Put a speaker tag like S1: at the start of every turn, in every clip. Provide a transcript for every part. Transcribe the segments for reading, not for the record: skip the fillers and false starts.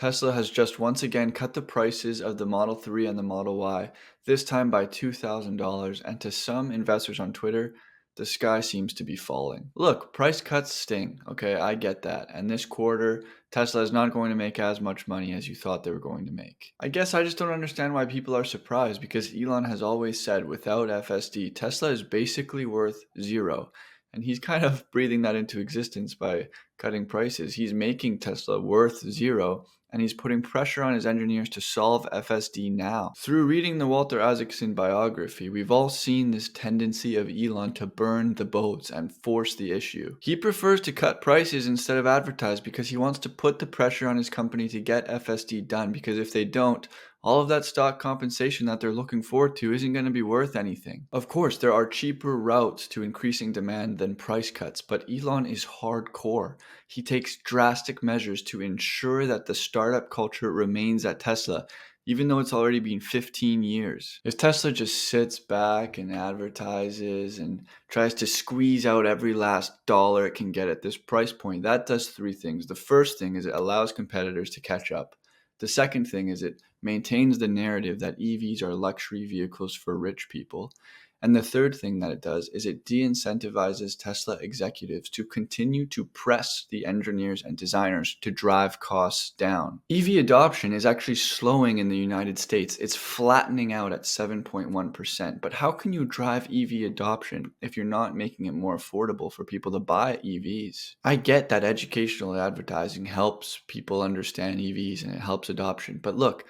S1: Tesla has just once again cut the prices of the Model 3 and the Model Y, this time by $2,000, and to some investors on Twitter, the sky seems to be falling. Look, price cuts sting, okay, I get that, and this quarter, Tesla is not going to make as much money as you thought they were going to make. I guess I just don't understand why people are surprised, because Elon has always said without FSD, Tesla is basically worth zero. And he's kind of breathing that into existence by cutting prices. He's making Tesla worth zero, and he's putting pressure on his engineers to solve FSD now. Through reading the Walter Isaacson biography, we've all seen this tendency of Elon to burn the boats and force the issue. He prefers to cut prices instead of advertise because he wants to put the pressure on his company to get FSD done, because if they don't, all of that stock compensation that they're looking forward to isn't going to be worth anything. Of course, there are cheaper routes to increasing demand than price cuts, but Elon is hardcore. He takes drastic measures to ensure that the startup culture remains at Tesla, even though it's already been 15 years. If Tesla just sits back and advertises and tries to squeeze out every last dollar it can get at this price point, that does three things. The first thing is it allows competitors to catch up. The second thing is it maintains the narrative that EVs are luxury vehicles for rich people. And the third thing that it does is it de-incentivizes Tesla executives to continue to press the engineers and designers to drive costs down. EV adoption is actually slowing in the United States. It's flattening out at 7.1%. But how can you drive EV adoption if you're not making it more affordable for people to buy EVs? I get that educational advertising helps people understand EVs and it helps adoption. But look,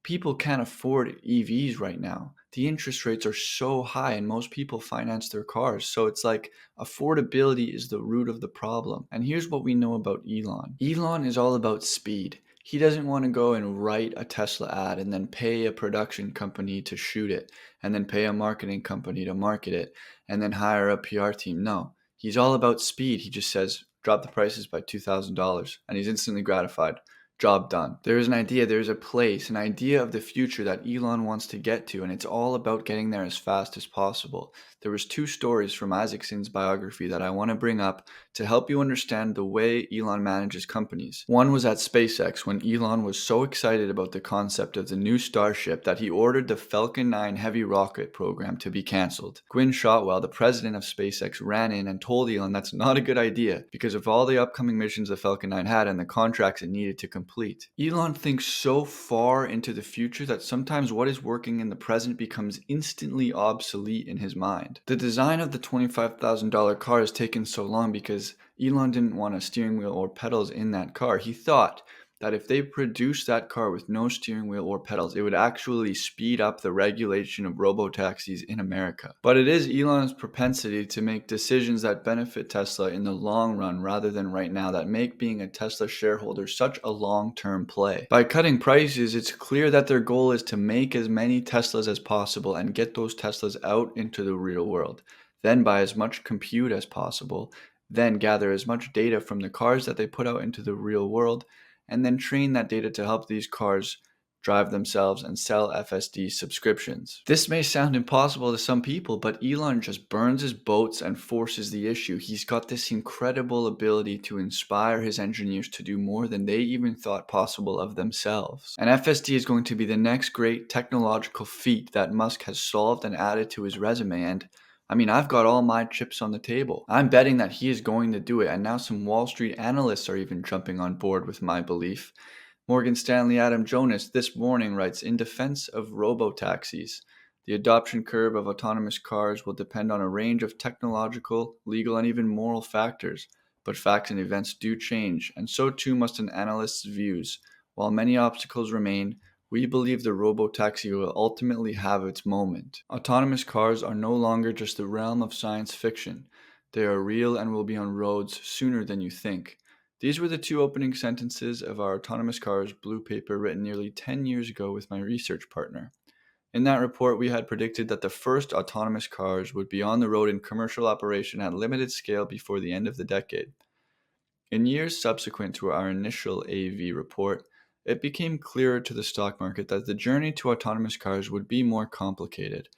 S1: people can't afford EVs right now. The interest rates are so high and most people finance their cars. So it's like affordability is the root of the problem. And here's what we know about Elon. Elon is all about speed. He doesn't want to go and write a Tesla ad and then pay a production company to shoot it and then pay a marketing company to market it and then hire a PR team. No, he's all about speed. He just says, drop the prices by $2,000 and he's instantly gratified. Job done. There is an idea, there is a place, an idea of the future that Elon wants to get to, and it's all about getting there as fast as possible. There was two stories from Isaacson's biography that I want to bring up to help you understand the way Elon manages companies. One was at SpaceX when Elon was so excited about the concept of the new Starship that he ordered the Falcon 9 heavy rocket program to be cancelled. Gwynne Shotwell, the president of SpaceX, ran in and told Elon that's not a good idea because of all the upcoming missions the Falcon 9 had and the contracts it needed to complete. Elon thinks so far into the future that sometimes what is working in the present becomes instantly obsolete in his mind. The design of the $25,000 car has taken so long because Elon didn't want a steering wheel or pedals in that car. He thought that if they produced that car with no steering wheel or pedals, it would actually speed up the regulation of robo-taxis in America. But it is Elon's propensity to make decisions that benefit Tesla in the long run rather than right now that make being a Tesla shareholder such a long-term play. By cutting prices, it's clear that their goal is to make as many Teslas as possible and get those Teslas out into the real world. Then buy as much compute as possible, then gather as much data from the cars that they put out into the real world, and then train that data to help these cars drive themselves and sell FSD subscriptions. This may sound impossible to some people, but Elon just burns his boats and forces the issue. He's got this incredible ability to inspire his engineers to do more than they even thought possible of themselves. And FSD is going to be the next great technological feat that Musk has solved and added to his resume, and I've got all my chips on the table. I'm betting that he is going to do it, and now some Wall Street analysts are even jumping on board with my belief. Morgan Stanley Adam Jonas this morning writes, in defense of robo-taxis, the adoption curve of autonomous cars will depend on a range of technological, legal, and even moral factors. But facts and events do change, and so too must an analyst's views. While many obstacles remain, we believe the robo-taxi will ultimately have its moment. Autonomous cars are no longer just the realm of science fiction. They are real and will be on roads sooner than you think. These were the two opening sentences of our Autonomous Cars Blue Paper written nearly 10 years ago with my research partner. In that report, we had predicted that the first autonomous cars would be on the road in commercial operation at limited scale before the end of the decade. In years subsequent to our initial AV report, it became clearer to the stock market that the journey to autonomous cars would be more complicated,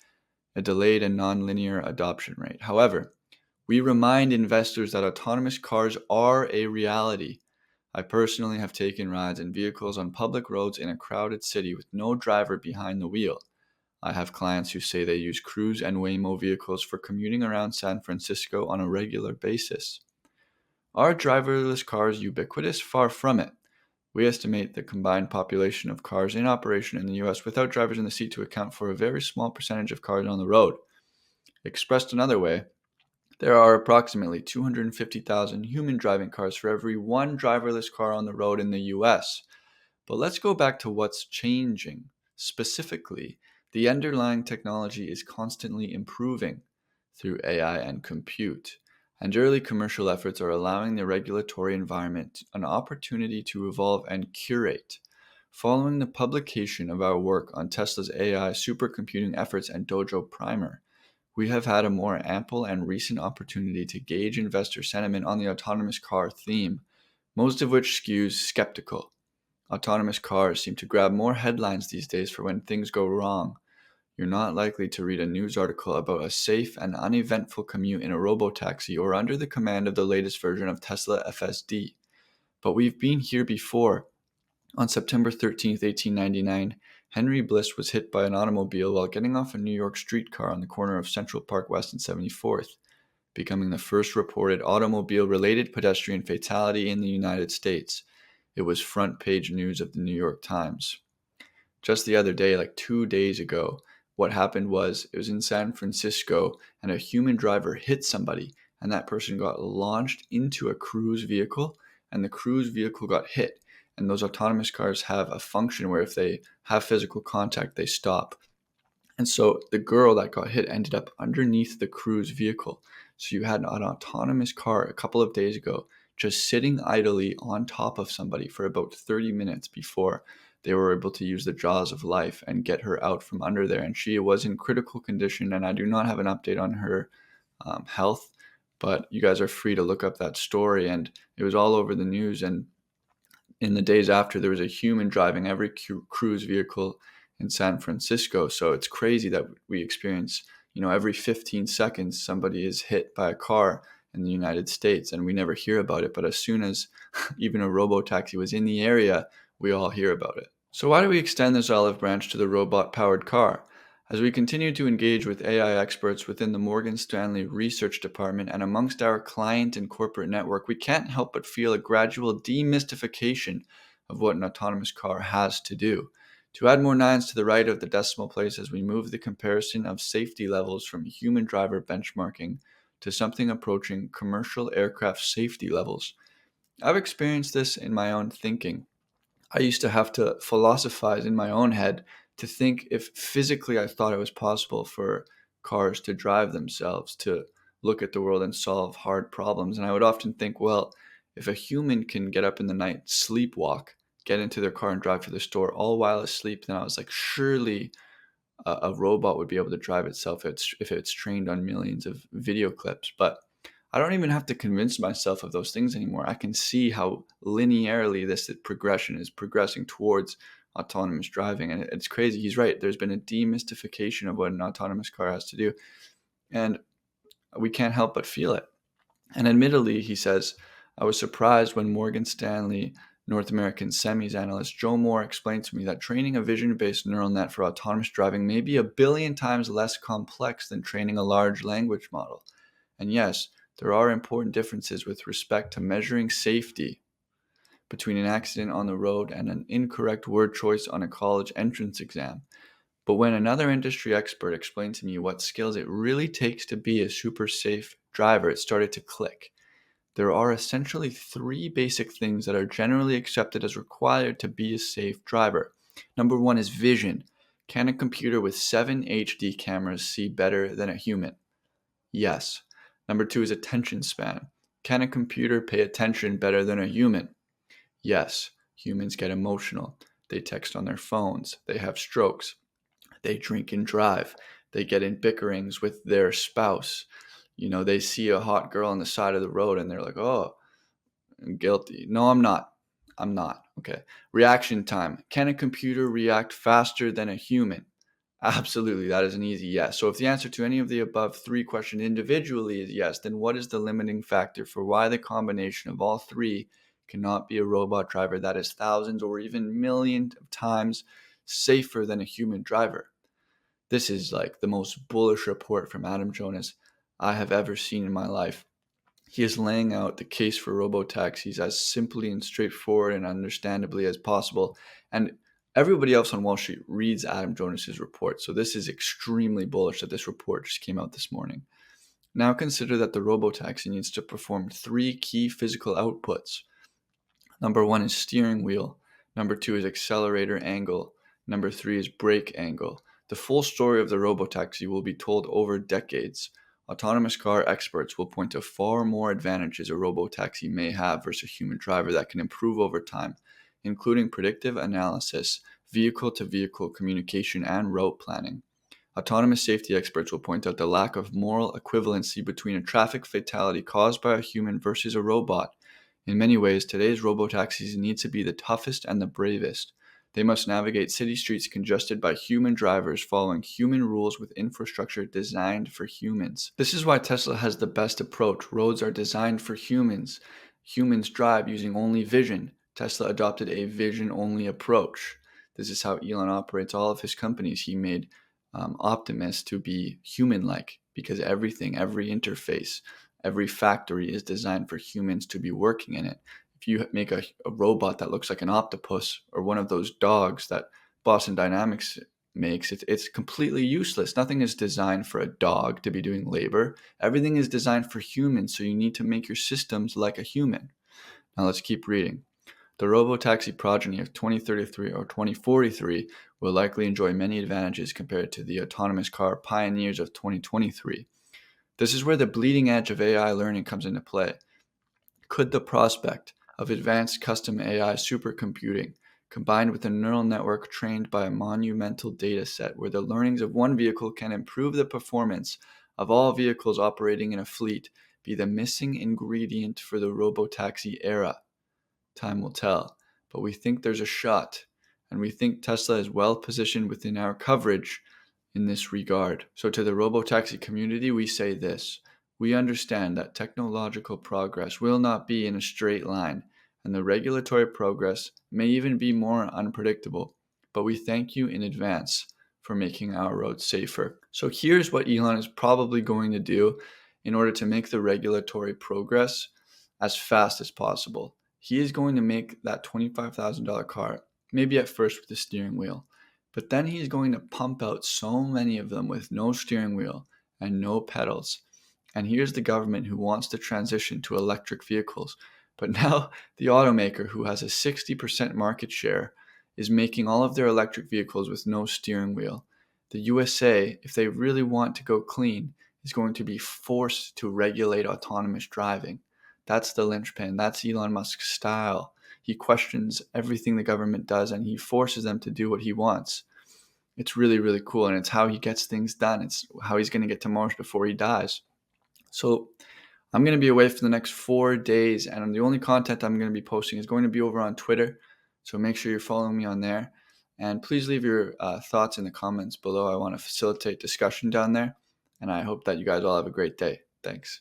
S1: a delayed and nonlinear adoption rate. However, we remind investors that autonomous cars are a reality. I personally have taken rides in vehicles on public roads in a crowded city with no driver behind the wheel. I have clients who say they use Cruise and Waymo vehicles for commuting around San Francisco on a regular basis. Are driverless cars ubiquitous? Far from it. We estimate the combined population of cars in operation in the US without drivers in the seat to account for a very small percentage of cars on the road. Expressed another way, there are approximately 250,000 human driving cars for every one driverless car on the road in the US. But let's go back to what's changing. Specifically, the underlying technology is constantly improving through AI and compute, and early commercial efforts are allowing the regulatory environment an opportunity to evolve and curate. Following the publication of our work on Tesla's AI supercomputing efforts and Dojo Primer, we have had a more ample and recent opportunity to gauge investor sentiment on the autonomous car theme, most of which skews skeptical. Autonomous cars seem to grab more headlines these days for when things go wrong. You're not likely to read a news article about a safe and uneventful commute in a robo-taxi or under the command of the latest version of Tesla FSD. But we've been here before. On September 13th, 1899, Henry Bliss was hit by an automobile while getting off a New York streetcar on the corner of Central Park West and 74th, becoming the first reported automobile-related pedestrian fatality in the United States. It was front-page news of the New York Times. Just the other day, like 2 days ago, what happened was it was in San Francisco and a human driver hit somebody and that person got launched into a Cruise vehicle and the Cruise vehicle got hit. And those autonomous cars have a function where if they have physical contact, they stop. And so the girl that got hit ended up underneath the Cruise vehicle. So you had an autonomous car a couple of days ago just sitting idly on top of somebody for about 30 minutes before they were able to use the jaws of life and get her out from under there. And she was in critical condition, and I do not have an update on her health, but you guys are free to look up that story. And it was all over the news. And in the days after, there was a human driving every Cruise vehicle in San Francisco. So it's crazy that we experience, every 15 seconds somebody is hit by a car in the United States and we never hear about it. But as soon as even a robo-taxi was in the area, we all hear about it. So why do we extend this olive branch to the robot-powered car? As we continue to engage with AI experts within the Morgan Stanley Research Department and amongst our client and corporate network, we can't help but feel a gradual demystification of what an autonomous car has to do. To add more nines to the right of the decimal place as we move the comparison of safety levels from human driver benchmarking to something approaching commercial aircraft safety levels. I've experienced this in my own thinking. I used to have to philosophize in my own head to think if physically I thought it was possible for cars to drive themselves, to look at the world and solve hard problems. And I would often think, well, if a human can get up in the night, sleepwalk, get into their car and drive to the store all while asleep, then I was like, surely a robot would be able to drive itself if it's trained on millions of video clips. But I don't even have to convince myself of those things anymore. I can see how linearly this progression is progressing towards autonomous driving. And it's crazy. He's right. There's been a demystification of what an autonomous car has to do. And we can't help but feel it. And admittedly, he says, I was surprised when Morgan Stanley North American semis analyst Joe Moore explained to me that training a vision-based neural net for autonomous driving may be 1 billion times less complex than training a large language model. And yes, there are important differences with respect to measuring safety between an accident on the road and an incorrect word choice on a college entrance exam. But when another industry expert explained to me what skills it really takes to be a super safe driver, it started to click. There are essentially 3 basic things that are generally accepted as required to be a safe driver. Number 1 is vision. Can a computer with 7 HD cameras see better than a human? Yes. Number 2 is attention span. Can a computer pay attention better than a human? Yes. Humans get emotional. They text on their phones. They have strokes. They drink and drive. They get in bickerings with their spouse. They see a hot girl on the side of the road and they're like, oh, I'm guilty. No, I'm not. I'm not. Okay. Reaction time. Can a computer react faster than a human? Absolutely. That is an easy yes. So if the answer to any of the above 3 questions individually is yes, then what is the limiting factor for why the combination of all 3 cannot be a robot driver that is thousands or even millions of times safer than a human driver. This is like the most bullish report from Adam Jonas I have ever seen in my life. He is laying out the case for robo-taxis as simply and straightforward and understandably as possible. And everybody else on Wall Street reads Adam Jonas's report. So this is extremely bullish that this report just came out this morning. Now consider that the robo-taxi needs to perform 3 key physical outputs. Number 1 is steering wheel. Number 2 is accelerator angle. Number 3 is brake angle. The full story of the robotaxi will be told over decades. Autonomous car experts will point to far more advantages a robotaxi may have versus a human driver that can improve over time, including predictive analysis, vehicle-to-vehicle communication, and route planning. Autonomous safety experts will point out the lack of moral equivalency between a traffic fatality caused by a human versus a robot. In many ways, today's robotaxis need to be the toughest and the bravest. They must navigate city streets congested by human drivers following human rules with infrastructure designed for humans. This is why Tesla has the best approach. Roads are designed for humans. Humans drive using only vision. Tesla adopted a vision-only approach. This is how Elon operates all of his companies. He made Optimus to be human-like because everything, every interface, every factory is designed for humans to be working in it. If you make a robot that looks like an octopus or one of those dogs that Boston Dynamics makes, it's completely useless. Nothing is designed for a dog to be doing labor. Everything is designed for humans, so you need to make your systems like a human. Now let's keep reading. The robotaxi progeny of 2033 or 2043 will likely enjoy many advantages compared to the autonomous car pioneers of 2023. This is where the bleeding edge of AI learning comes into play. Could the prospect of advanced custom AI supercomputing combined with a neural network trained by a monumental data set where the learnings of one vehicle can improve the performance of all vehicles operating in a fleet be the missing ingredient for the robotaxi era? Time will tell, but we think there's a shot, and we think Tesla is well positioned within our coverage in this regard. So to the robotaxi community, we say this. We understand that technological progress will not be in a straight line, and the regulatory progress may even be more unpredictable, but we thank you in advance for making our roads safer. So here's what Elon is probably going to do in order to make the regulatory progress as fast as possible. He is going to make that $25,000 car, maybe at first with the steering wheel, but then he's going to pump out so many of them with no steering wheel and no pedals. And here's the government who wants to transition to electric vehicles. But now the automaker who has a 60% market share is making all of their electric vehicles with no steering wheel. The USA, if they really want to go clean, is going to be forced to regulate autonomous driving. That's the linchpin. That's Elon Musk's style. He questions everything the government does and he forces them to do what he wants. It's really, really cool. And it's how he gets things done. It's how he's going to get to Mars before he dies. So I'm going to be away for the next 4 days. And the only content I'm going to be posting is going to be over on Twitter. So make sure you're following me on there. And please leave your thoughts in the comments below. I want to facilitate discussion down there. And I hope that you guys all have a great day. Thanks.